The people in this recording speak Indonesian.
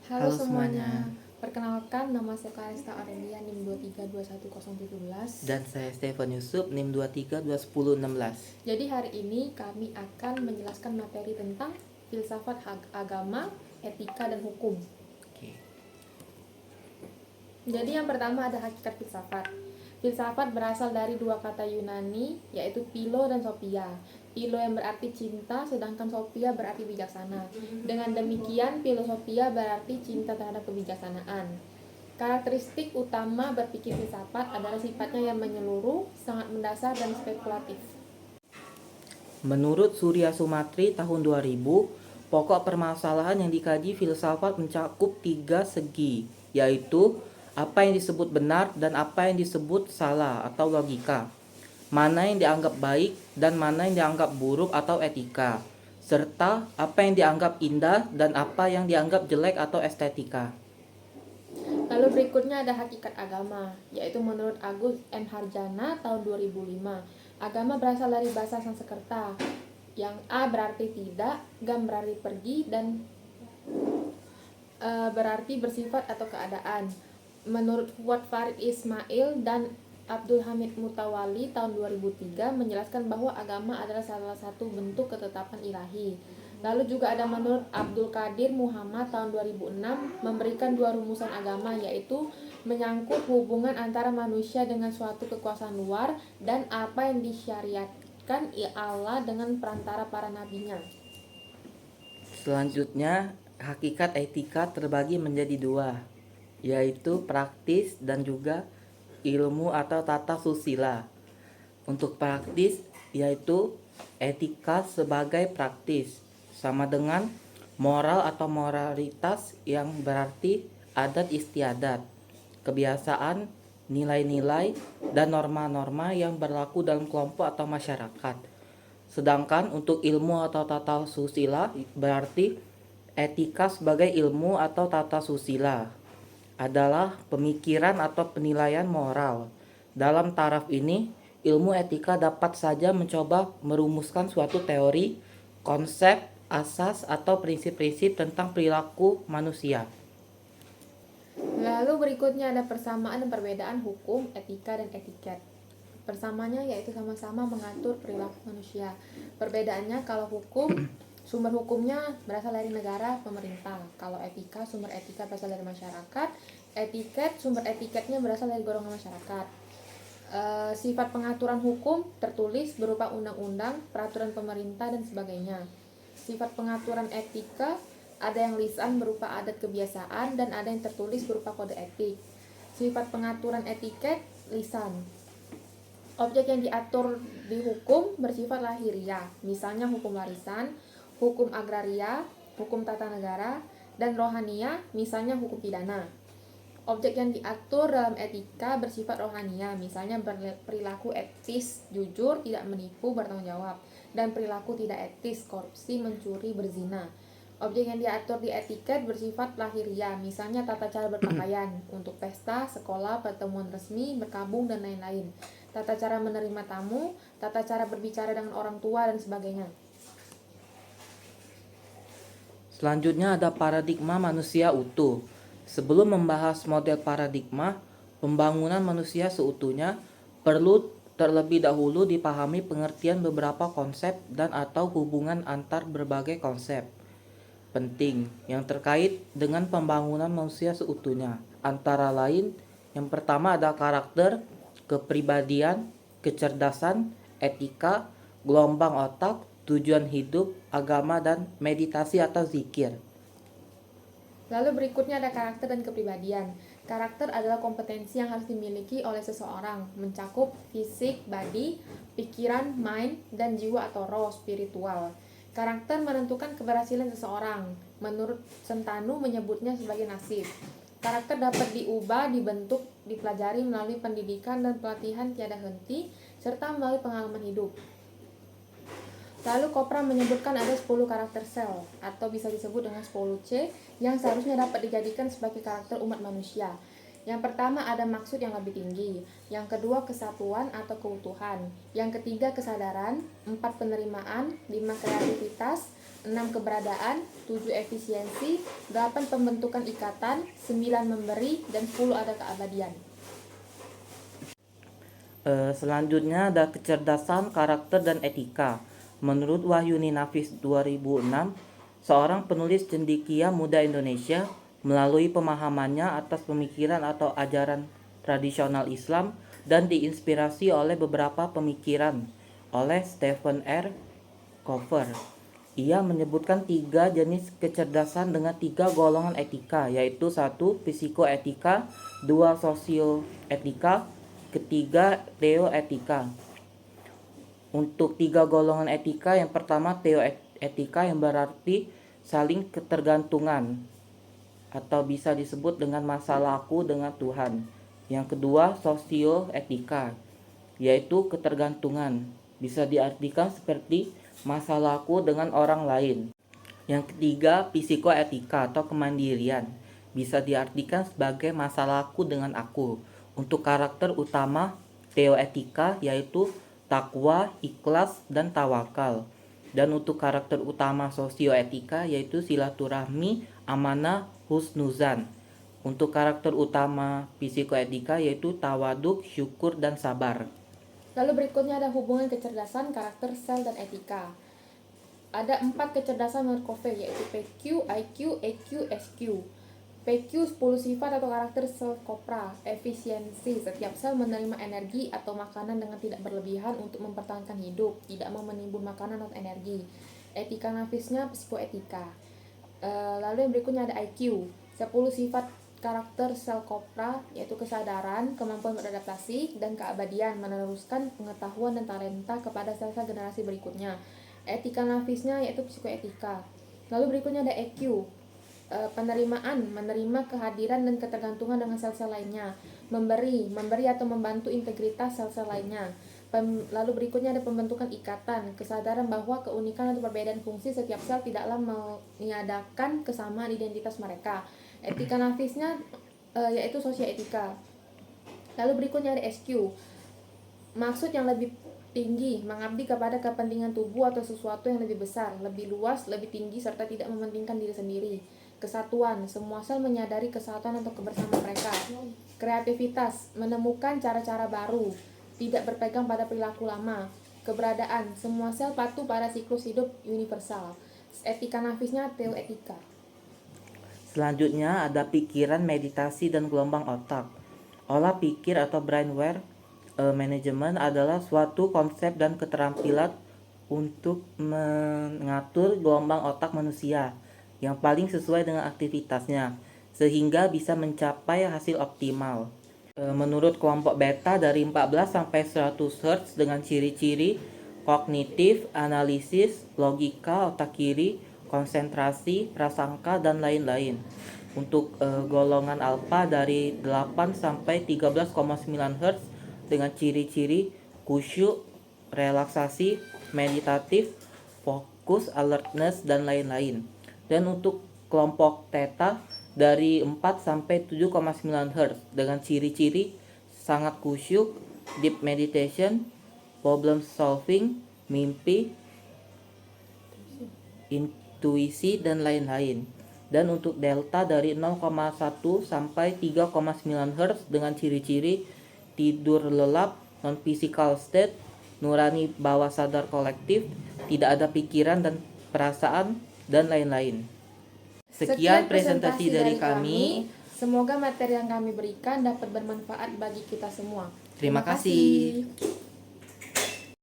Halo Halo semuanya, semuanya, perkenalkan nama saya Kalista Aurelia NIM 2321017. dan saya Stefan Yusuf, NIM 232116. Jadi hari ini kami akan menjelaskan materi tentang filsafat agama, etika, dan hukum. Oke. Jadi yang pertama ada hakikat filsafat. Filsafat berasal dari dua kata Yunani, yaitu philo dan sophia. Philo yang berarti cinta, sedangkan sophia berarti bijaksana. Dengan demikian, filosofia berarti cinta terhadap kebijaksanaan. Karakteristik utama berpikir filsafat adalah sifatnya yang menyeluruh, sangat mendasar, dan spekulatif. Menurut Surya Sumatri tahun 2000, pokok permasalahan yang dikaji filsafat mencakup 3 segi, yaitu apa yang disebut benar dan apa yang disebut salah atau logika, mana yang dianggap baik dan mana yang dianggap buruk atau etika, serta apa yang dianggap indah dan apa yang dianggap jelek atau estetika. Lalu berikutnya ada hakikat agama, yaitu menurut Agus M. Harjana tahun 2005. Agama berasal dari bahasa Sanskerta, yang A berarti tidak, gam berarti pergi, dan berarti bersifat atau keadaan. Menurut Fuad Farid Ismail dan Abdul Hamid Mutawali tahun 2003 menjelaskan bahwa agama adalah salah satu bentuk ketetapan ilahi. Lalu juga ada menurut Abdul Qadir Muhammad tahun 2006 memberikan dua rumusan agama, yaitu menyangkut hubungan antara manusia dengan suatu kekuasaan luar dan apa yang disyariatkan Allah dengan perantara para nabinya. Selanjutnya, hakikat etika terbagi menjadi dua, yaitu praktis dan juga ilmu atau tata susila. Untuk praktis, yaitu etika sebagai praktis, sama dengan moral atau moralitas yang berarti adat istiadat, kebiasaan, nilai-nilai, dan norma-norma yang berlaku dalam kelompok atau masyarakat. Sedangkan untuk ilmu atau tata susila berarti etika sebagai ilmu atau tata susila adalah pemikiran atau penilaian moral. Dalam taraf ini, ilmu etika dapat saja mencoba merumuskan suatu teori, konsep, asas, atau prinsip-prinsip tentang perilaku manusia. Lalu berikutnya ada persamaan dan perbedaan hukum, etika, dan etiket. Persamaannya yaitu sama-sama mengatur perilaku manusia. Perbedaannya, kalau hukum, sumber hukumnya berasal dari negara, pemerintah. Kalau etika, sumber etika berasal dari masyarakat. Etiket, sumber etiketnya berasal dari golongan masyarakat. Sifat pengaturan hukum tertulis berupa undang-undang, peraturan pemerintah, dan sebagainya. Sifat pengaturan etika ada yang lisan berupa adat kebiasaan dan ada yang tertulis berupa kode etik. Sifat pengaturan etiket lisan. Objek yang diatur di hukum bersifat lahiriah, misalnya hukum warisan, hukum agraria, hukum tata negara, dan rohania, misalnya hukum pidana. Objek yang diatur dalam etika bersifat rohania, misalnya perilaku etis, jujur, tidak menipu, bertanggung jawab, dan perilaku tidak etis, korupsi, mencuri, berzina. Objek yang diatur di etiket bersifat lahiriah, misalnya tata cara berpakaian untuk pesta, sekolah, pertemuan resmi, berkabung, dan lain-lain. Tata cara menerima tamu, tata cara berbicara dengan orang tua, dan sebagainya. Selanjutnya ada paradigma manusia utuh. Sebelum membahas model paradigma, pembangunan manusia seutuhnya perlu terlebih dahulu dipahami pengertian beberapa konsep dan atau hubungan antar berbagai konsep penting yang terkait dengan pembangunan manusia seutuhnya. Antara lain, yang pertama ada karakter, kepribadian, kecerdasan, etika, gelombang otak, tujuan hidup, agama, dan meditasi atau zikir. Lalu berikutnya ada karakter dan kepribadian. Karakter adalah kompetensi yang harus dimiliki oleh seseorang, mencakup fisik, body, pikiran, mind, dan jiwa atau roh, spiritual. Karakter menentukan keberhasilan seseorang. Menurut Sentanu menyebutnya sebagai nasib. Karakter dapat diubah, dibentuk, dipelajari melalui pendidikan dan pelatihan tiada henti, serta melalui pengalaman hidup. Lalu Kopra menyebutkan ada 10 karakter sel, atau bisa disebut dengan 10C, yang seharusnya dapat dijadikan sebagai karakter umat manusia. Yang pertama ada maksud yang lebih tinggi, yang kedua kesatuan atau keutuhan, yang ketiga kesadaran, 4 penerimaan, 5 kreativitas, 6 keberadaan, 7 efisiensi, 8 pembentukan ikatan, 9 memberi, dan 10 ada keabadian. Selanjutnya ada kecerdasan, karakter, dan etika. Menurut Wahyuni Nafis 2006, seorang penulis cendekia muda Indonesia melalui pemahamannya atas pemikiran atau ajaran tradisional Islam dan diinspirasi oleh beberapa pemikiran oleh Stephen R. Covey. Ia menyebutkan 3 jenis kecerdasan dengan 3 golongan etika, yaitu 1. Psikoetika, 2. Sosioetika, ketiga teoetika. Untuk 3 golongan etika, yang pertama teoetika yang berarti saling ketergantungan atau bisa disebut dengan masalah aku dengan Tuhan. Yang kedua sosioetika, yaitu ketergantungan, bisa diartikan seperti masalah aku dengan orang lain. Yang ketiga psikoetika atau kemandirian, bisa diartikan sebagai masalah aku dengan aku. Untuk karakter utama teoetika yaitu takwa, ikhlas, dan tawakal. Dan untuk karakter utama sosioetika yaitu silaturahmi, amanah, husnuzan. Untuk karakter utama psikoetika yaitu tawaduk, syukur, dan sabar. Lalu berikutnya ada hubungan kecerdasan, karakter, sel, dan etika. Ada 4 kecerdasan menurut Covey, yaitu PQ, IQ, EQ, SQ. PQ 10 sifat atau karakter sel kopra. Efisiensi, setiap sel menerima energi atau makanan dengan tidak berlebihan untuk mempertahankan hidup, tidak mau menimbun makanan atau energi. Etika nafisnya psikoetika. Lalu yang berikutnya ada IQ, 10 sifat karakter sel kopra, yaitu kesadaran, kemampuan beradaptasi, dan keabadian, meneruskan pengetahuan dan talenta kepada sel-sel generasi berikutnya. Etika nafisnya yaitu psikoetika. Lalu berikutnya ada EQ, penerimaan, menerima kehadiran dan ketergantungan dengan sel-sel lainnya. Memberi atau membantu integritas sel-sel lainnya. Lalu berikutnya ada pembentukan ikatan, kesadaran bahwa keunikan atau perbedaan fungsi setiap sel tidaklah meniadakan kesamaan identitas mereka. Etika nafisnya yaitu sosioetika. Lalu berikutnya ada SQ, maksud yang lebih tinggi, mengabdi kepada kepentingan tubuh atau sesuatu yang lebih besar, lebih luas, lebih tinggi, serta tidak mementingkan diri sendiri. Kesatuan, semua sel menyadari kesatuan atau kebersamaan mereka. Kreativitas, menemukan cara-cara baru, tidak berpegang pada perilaku lama. Keberadaan, semua sel patuh pada siklus hidup universal. Etika nafisnya teoetika. Selanjutnya ada pikiran, meditasi, dan gelombang otak. Olah pikir atau brainware management adalah suatu konsep dan keterampilan untuk mengatur gelombang otak manusia yang paling sesuai dengan aktivitasnya, sehingga bisa mencapai hasil optimal. Menurut kelompok beta dari 14 sampai 100 Hz dengan ciri-ciri kognitif, analisis, logika, otak kiri, konsentrasi, prasangka, dan lain-lain. Untuk golongan alfa dari 8 sampai 13,9 Hz dengan ciri-ciri khusyuk, relaksasi, meditatif, fokus, alertness, dan lain-lain. Dan untuk kelompok theta dari 4 sampai 7,9 Hz dengan ciri-ciri sangat khusyuk, deep meditation, problem solving, mimpi, intuisi, dan lain-lain. Dan untuk delta dari 0,1 sampai 3,9 Hz dengan ciri-ciri tidur lelap, non-physical state, nurani bawah sadar kolektif, tidak ada pikiran dan perasaan, dan lain-lain. Sekian presentasi dari kami. Semoga materi yang kami berikan dapat bermanfaat bagi kita semua. Terima kasih.